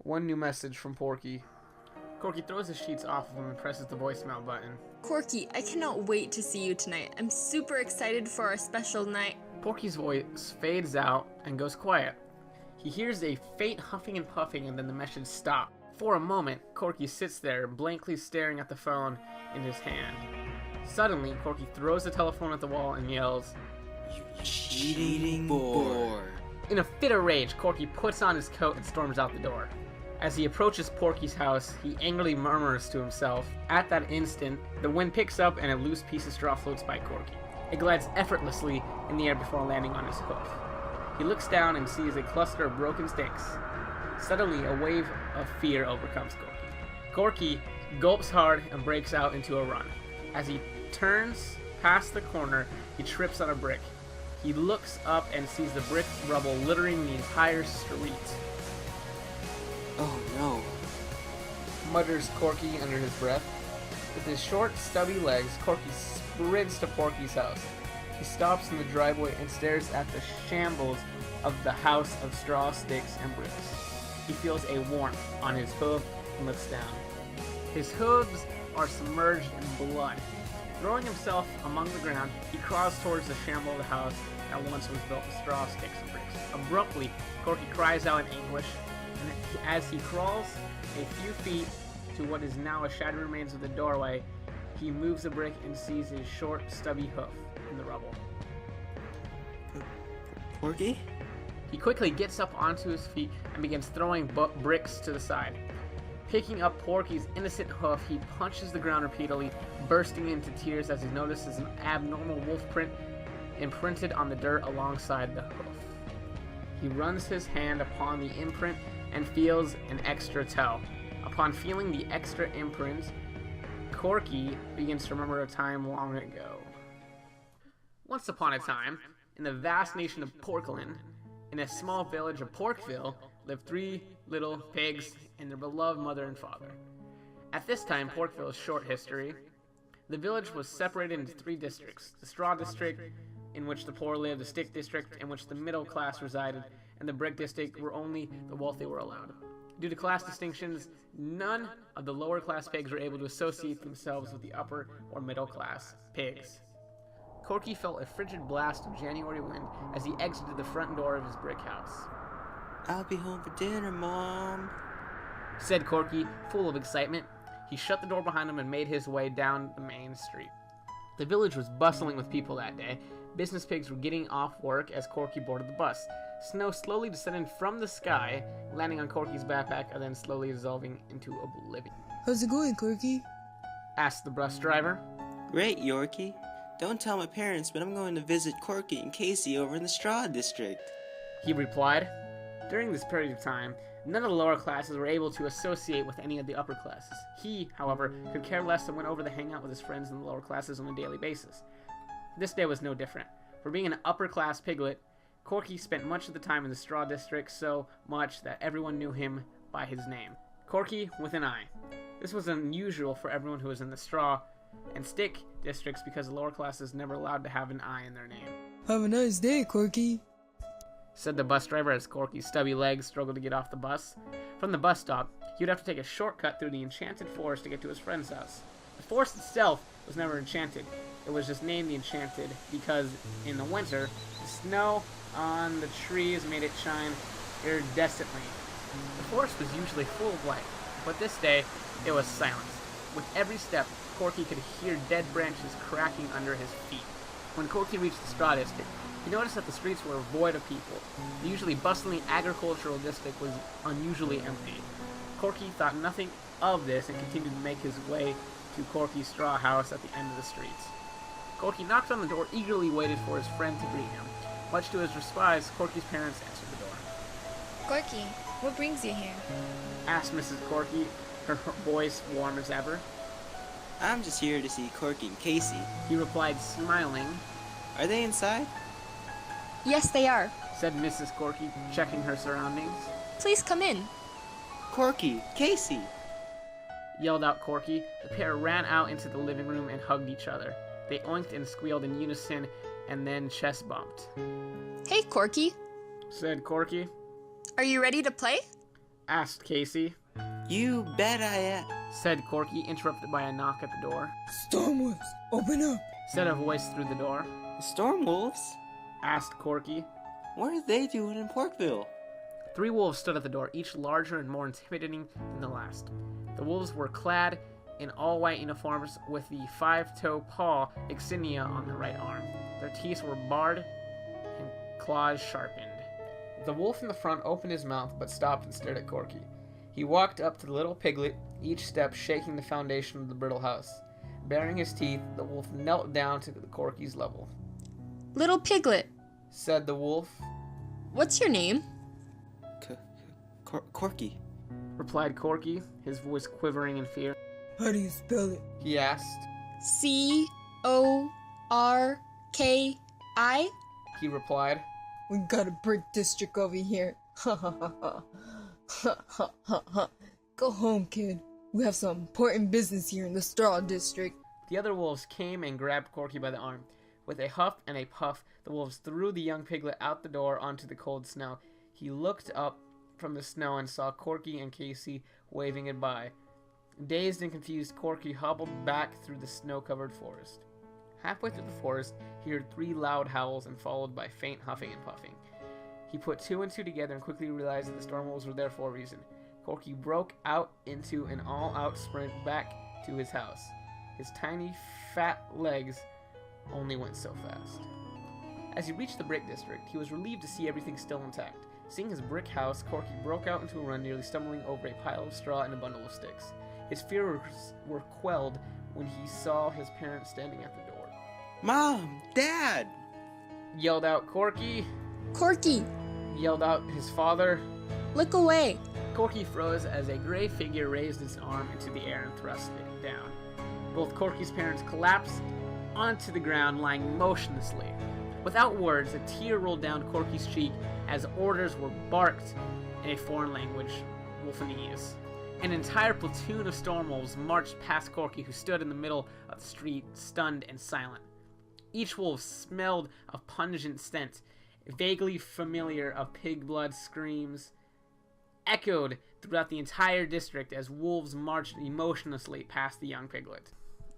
One new message from Porky. Corky throws the sheets off of him and presses the voicemail button. Corky, I cannot wait to see you tonight. I'm super excited for our special night. Porky's voice fades out and goes quiet. He hears a faint huffing and puffing and then the message stops. For a moment, Corky sits there, blankly staring at the phone in his hand. Suddenly, Corky throws the telephone at the wall and yells, "You cheating boar." In a fit of rage, Corky puts on his coat and storms out the door. As he approaches Porky's house, he angrily murmurs to himself. At that instant, the wind picks up and a loose piece of straw floats by Corky. It glides effortlessly in the air before landing on his hoof. He looks down and sees a cluster of broken sticks. Suddenly, a wave of fear overcomes Corky. Corky gulps hard and breaks out into a run. As he turns past the corner, he trips on a brick. He looks up and sees the brick rubble littering the entire street. Oh no. Mutters Corky under his breath. With his short, stubby legs, Corky sprints to Porky's house. He stops in the driveway and stares at the shambles of the house of straw, sticks, and bricks. He feels a warmth on his hoof and looks down. His hooves are submerged in blood. Throwing himself among the ground, he crawls towards the shamble of the house that once was built with straw, sticks, and bricks. Abruptly, Corky cries out in anguish, and as he crawls a few feet to what is now a shattered remains of the doorway, he moves a brick and sees his short, stubby hoof in the rubble. Porky? He quickly gets up onto his feet and begins throwing bricks to the side. Picking up Porky's innocent hoof, he punches the ground repeatedly, bursting into tears as he notices an abnormal wolf print imprinted on the dirt alongside the hoof. He runs his hand upon the imprint and feels an extra toe. Upon feeling the extra imprint, Corky begins to remember a time long ago. Once upon a time, in the vast nation of Porkland, in a small village of Porkville, lived three little pigs and their beloved mother and father. At this time, Porkville's short history, the village was separated into three districts: the straw district, in which the poor lived, the stick district, in which the middle class resided, and the brick district, where only the wealthy were allowed. Due to class distinctions, none of the lower class pigs were able to associate themselves with the upper or middle class pigs. Corky felt a frigid blast of January wind as he exited the front door of his brick house. "I'll be home for dinner, Mom," said Corky, full of excitement. He shut the door behind him and made his way down the main street. The village was bustling with people that day. Business pigs were getting off work as Corky boarded the bus. Snow slowly descended from the sky, landing on Corky's backpack and then slowly dissolving into oblivion. "How's it going, Corky?" asked the bus driver. "Great, Yorkie. Don't tell my parents, but I'm going to visit Corky and Casey over in the Straw District," he replied. During this period of time, none of the lower classes were able to associate with any of the upper classes. He, however, could care less and went over to hang out with his friends in the lower classes on a daily basis. This day was no different. For being an upper-class piglet, Corky spent much of the time in the Straw District, so much that everyone knew him by his name, Corky with an I. This was unusual for everyone who was in the Straw and Stick districts because the lower classes never allowed to have an I in their name. "Have a nice day, Corky," said the bus driver as Corky's stubby legs struggled to get off the bus. From the bus stop, he would have to take a shortcut through the enchanted forest to get to his friend's house. The forest itself was never enchanted. It was just named the Enchanted because in the winter, the snow on the trees made it shine iridescently. The forest was usually full of light, but this day it was silent. With every step, Corky could hear dead branches cracking under his feet. When Corky reached the Straw District, he noticed that the streets were void of people. The usually bustling agricultural district was unusually empty. Corky thought nothing of this and continued to make his way to Corky's straw house at the end of the streets. Corky knocked on the door, eagerly waited for his friend to greet him. Much to his surprise, Corky's parents answered the door. Corky, what brings you here? Asked Mrs. Corky, her voice warm as ever. "I'm just here to see Corky and Casey." He replied, smiling. "Are they inside?" Yes, they are. Said Mrs. Corky, checking her surroundings. Please come in. "Corky, Casey!" Yelled out Corky. The pair ran out into the living room and hugged each other. They oinked and squealed in unison and then chest bumped. Hey, Corky. Said Corky. Are you ready to play? asked Casey. You bet I am. Said Corky, interrupted by a knock at the door. Storm wolves, open up. Said a voice through the door. The storm wolves? Asked Corky. What are they doing in Porkville? 3 wolves stood at the door, each larger and more intimidating than the last. The wolves were clad in all-white uniforms with the 5-toe paw insignia on the right arm. Their teeth were barred and claws sharpened. The wolf in the front opened his mouth but stopped and stared at Corky. He walked up to the little piglet, each step shaking the foundation of the brittle house. Baring his teeth, the wolf knelt down to Corky's level. Little piglet, Said the wolf. what's your name? Corky. Replied Corky, his voice quivering in fear. How do you spell it? He asked. C-O-R-K-I? He replied. We got a brick district over here. Ha ha ha ha. Ha ha ha ha. Go home, kid. We have some important business here in the straw district. The other wolves came and grabbed Corky by the arm. With a huff and a puff, the wolves threw the young piglet out the door onto the cold snow. He looked up from the snow and saw Corky and Casey waving goodbye. Dazed and confused, Corky hobbled back through the snow-covered forest. Halfway through the forest, he heard 3 loud howls and followed by faint huffing and puffing. He put 2 and 2 together and quickly realized that the storm wolves were there for a reason. Corky broke out into an all-out sprint back to his house. His tiny, fat legs only went so fast. As he reached the brick district, he was relieved to see everything still intact. Seeing his brick house, Corky broke out into a run, nearly stumbling over a pile of straw and a bundle of sticks. His fears were quelled when he saw his parents standing at the door. Mom! Dad! Yelled out Corky! Corky, Yelled out his father. look away. Corky froze as a gray figure raised its arm into the air and thrust it down. Both Corky's parents collapsed onto the ground, lying motionlessly. Without words, a tear rolled down Corky's cheek as orders were barked in a foreign language, Wolfanese. An entire platoon of storm wolves marched past Corky, who stood in the middle of the street, stunned and silent. Each wolf smelled a pungent scent, vaguely familiar of pig blood screams, echoed throughout the entire district as wolves marched emotionlessly past the young piglet.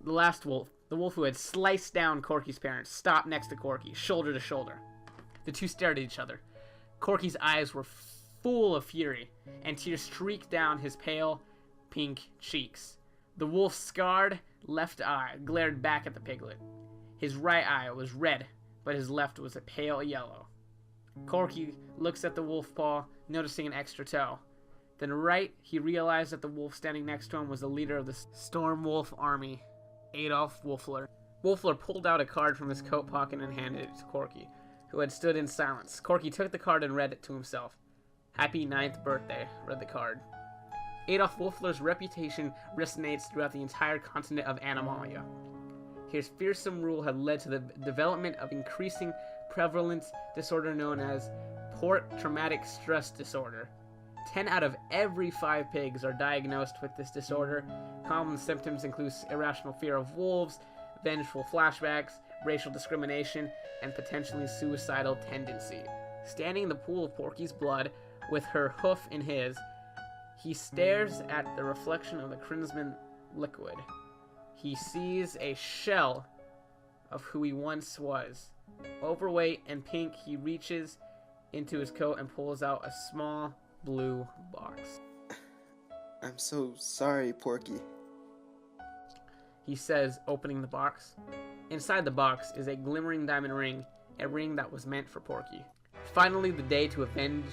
The last wolf, the wolf who had sliced down Corky's parents, stopped next to Corky, shoulder to shoulder. The two stared at each other. Corky's eyes were full of fury, and tears streaked down his pale, pink cheeks. The wolf's scarred left eye glared back at the piglet. His right eye was red, but his left was a pale yellow. Corky looks at the wolf paw, noticing an extra toe. Then he realized that the wolf standing next to him was the leader of the Storm Wolf Army, Adolf Wolfler. Wolfler pulled out a card from his coat pocket and handed it to Corky, who had stood in silence. Corky took the card and read it to himself. "Happy 9th birthday," read the card. Adolf Wolfler's reputation resonates throughout the entire continent of Animalia. His fearsome rule had led to the development of increasing prevalent disorder known as post-traumatic stress disorder. 10 out of every 5 pigs are diagnosed with this disorder. Common symptoms include irrational fear of wolves, vengeful flashbacks, racial discrimination, and potentially suicidal tendency. Standing in the pool of Porky's blood, with her hoof in his, he stares at the reflection of the crimson liquid. He sees a shell of who he once was. Overweight and pink, he reaches into his coat and pulls out a small blue box. I'm so sorry, Porky. He says, opening the box. Inside the box is a glimmering diamond ring, a ring that was meant for Porky. Finally, the day to avenge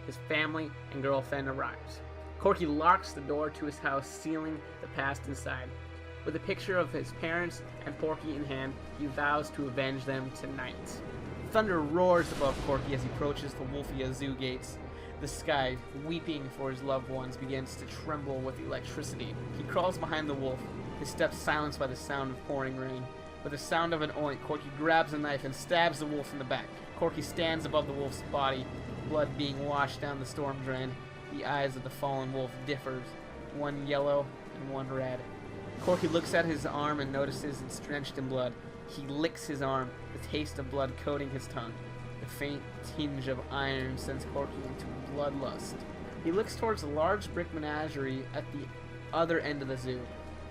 his family and girlfriend arrives. Corky locks the door to his house, sealing the past inside. With a picture of his parents and Porky in hand, he vows to avenge them tonight. Thunder roars above Corky as he approaches the Wolfia Zoo gates. The sky, weeping for his loved ones, begins to tremble with electricity. He crawls behind the wolf, his steps silenced by the sound of pouring rain. With the sound of an oink, Corky grabs a knife and stabs the wolf in the back. Corky stands above the wolf's body, blood being washed down the storm drain. The eyes of the fallen wolf differ, one yellow and one red. Corky looks at his arm and notices it's drenched in blood. He licks his arm, the taste of blood coating his tongue. The faint tinge of iron sends Corky into bloodlust. He looks towards a large brick menagerie at the other end of the zoo.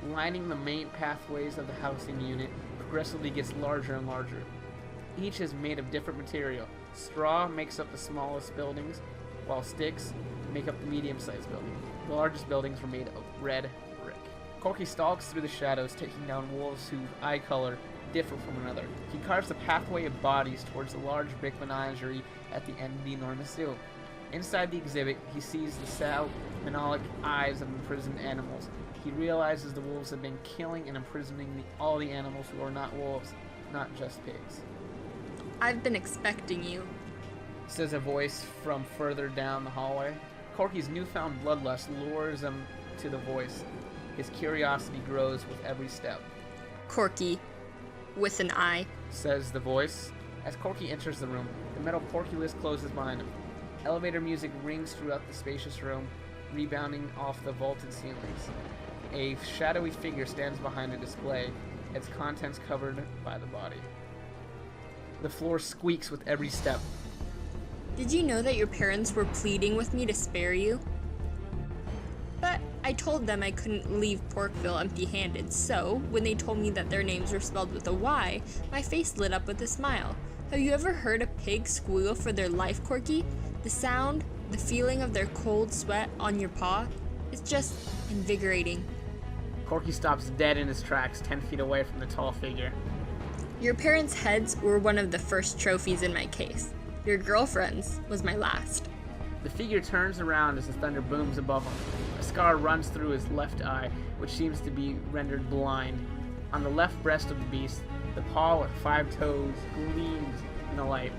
Lining the main pathways of the housing unit progressively gets larger and larger. Each is made of different material. Straw makes up the smallest buildings, while sticks make up the medium-sized building. The largest buildings were made of red brick. Corky stalks through the shadows, taking down wolves whose eye color differ from another. He carves a pathway of bodies towards the large brick menagerie at the end of the enormous zoo. Inside the exhibit, he sees the salmonic eyes of imprisoned animals. He realizes the wolves have been killing and imprisoning all the animals who are not wolves, not just pigs. I've been expecting you. Says a voice from further down the hallway. Corky's newfound bloodlust lures him to the voice. His curiosity grows with every step. Corky, with an eye. Says the voice. As Corky enters the room, the metal porky list closes behind him. Elevator music rings throughout the spacious room, rebounding off the vaulted ceilings. A shadowy figure stands behind a display, its contents covered by the body. The floor squeaks with every step. Did you know that your parents were pleading with me to spare you? But I told them I couldn't leave Porkville empty-handed, so when they told me that their names were spelled with a Y, my face lit up with a smile. Have you ever heard a pig squeal for their life, Corky? The sound, the feeling of their cold sweat on your paw, it's just invigorating. Corky stops dead in his tracks, 10 feet away from the tall figure. Your parents' heads were one of the first trophies in my case. Your girlfriend's was my last. The figure turns around as the thunder booms above him. A scar runs through his left eye, which seems to be rendered blind. On the left breast of the beast, the paw with 5 toes gleams in the light.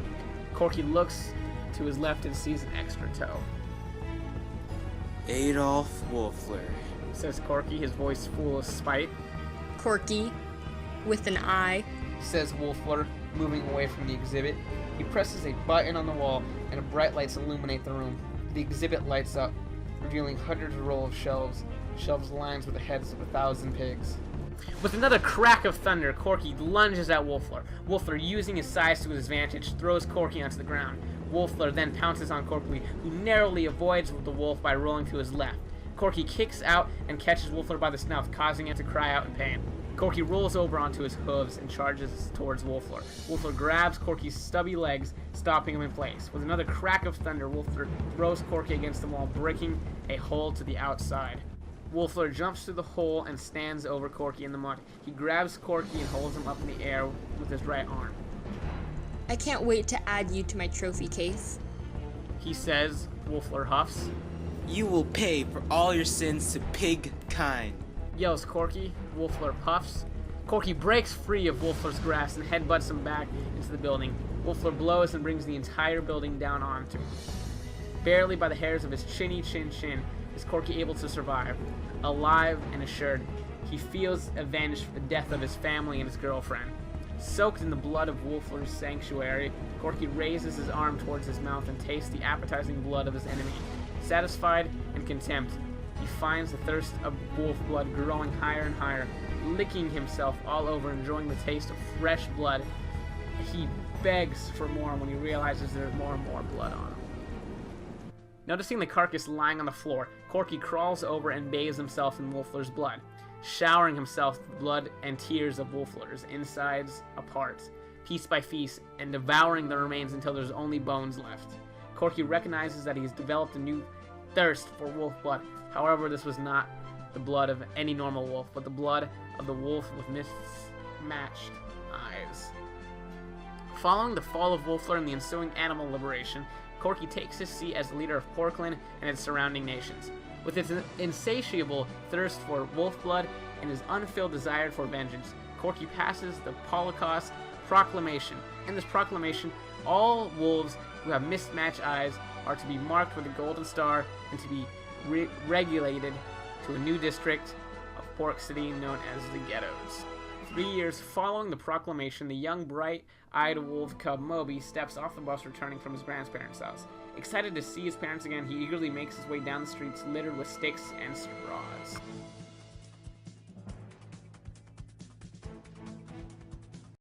Corky looks to his left and sees an extra toe. Adolf Wolfler. Says Corky, his voice full of spite. Corky, with an eye. Says Wolfler, moving away from the exhibit. He presses a button on the wall, and bright lights illuminate the room. The exhibit lights up, revealing hundreds of rows of shelves lined with the heads of 1,000 pigs. With another crack of thunder, Corky lunges at Wolfler. Wolfler, using his size to his advantage, throws Corky onto the ground. Wolfler then pounces on Corky, who narrowly avoids the wolf by rolling to his left. Corky kicks out and catches Wolfler by the snout, causing him to cry out in pain. Corky rolls over onto his hooves and charges towards Wolfler. Wolfler grabs Corky's stubby legs, stopping him in place. With another crack of thunder, Wolfler throws Corky against the wall, breaking a hole to the outside. Wolfler jumps through the hole and stands over Corky in the mud. He grabs Corky and holds him up in the air with his right arm. I can't wait to add you to my trophy case. He says. Wolfler huffs. You will pay for all your sins to pig kind. Yells Corky. Wolfler puffs. Corky breaks free of Wolfler's grasp and headbutts him back into the building. Wolfler blows and brings the entire building down onto him. Barely by the hairs of his chin is Corky able to survive. Alive and assured, he feels avenged for the death of his family and his girlfriend. Soaked in the blood of Wolfler's sanctuary, Corky raises his arm towards his mouth and tastes the appetizing blood of his enemy. Satisfied and contempt, he finds the thirst of wolf blood growing higher and higher, licking himself all over, enjoying the taste of fresh blood. He begs for more when he realizes there's more and more blood on him. Noticing the carcass lying on the floor, Corky crawls over and bathes himself in Wolfler's blood, showering himself with blood and tears of Wolfler's insides apart, piece by piece, and devouring the remains until there's only bones left. Corky recognizes that he's developed a new thirst for wolf blood. However, this was not the blood of any normal wolf, but the blood of the wolf with mismatched eyes. Following the fall of Wolfler and the ensuing animal liberation, Corky takes his seat as leader of Porkland and its surrounding nations. With its insatiable thirst for wolf blood and his unfilled desire for vengeance, Corky passes the Holocaust Proclamation. In this proclamation, all wolves who have mismatched eyes are to be marked with a golden star and to be regulated to a new district of Pork City known as the Ghettos. 3 years following the proclamation, the young, bright-eyed wolf cub Moby steps off the bus returning from his grandparents' house. Excited to see his parents again, he eagerly makes his way down the streets littered with sticks and straws.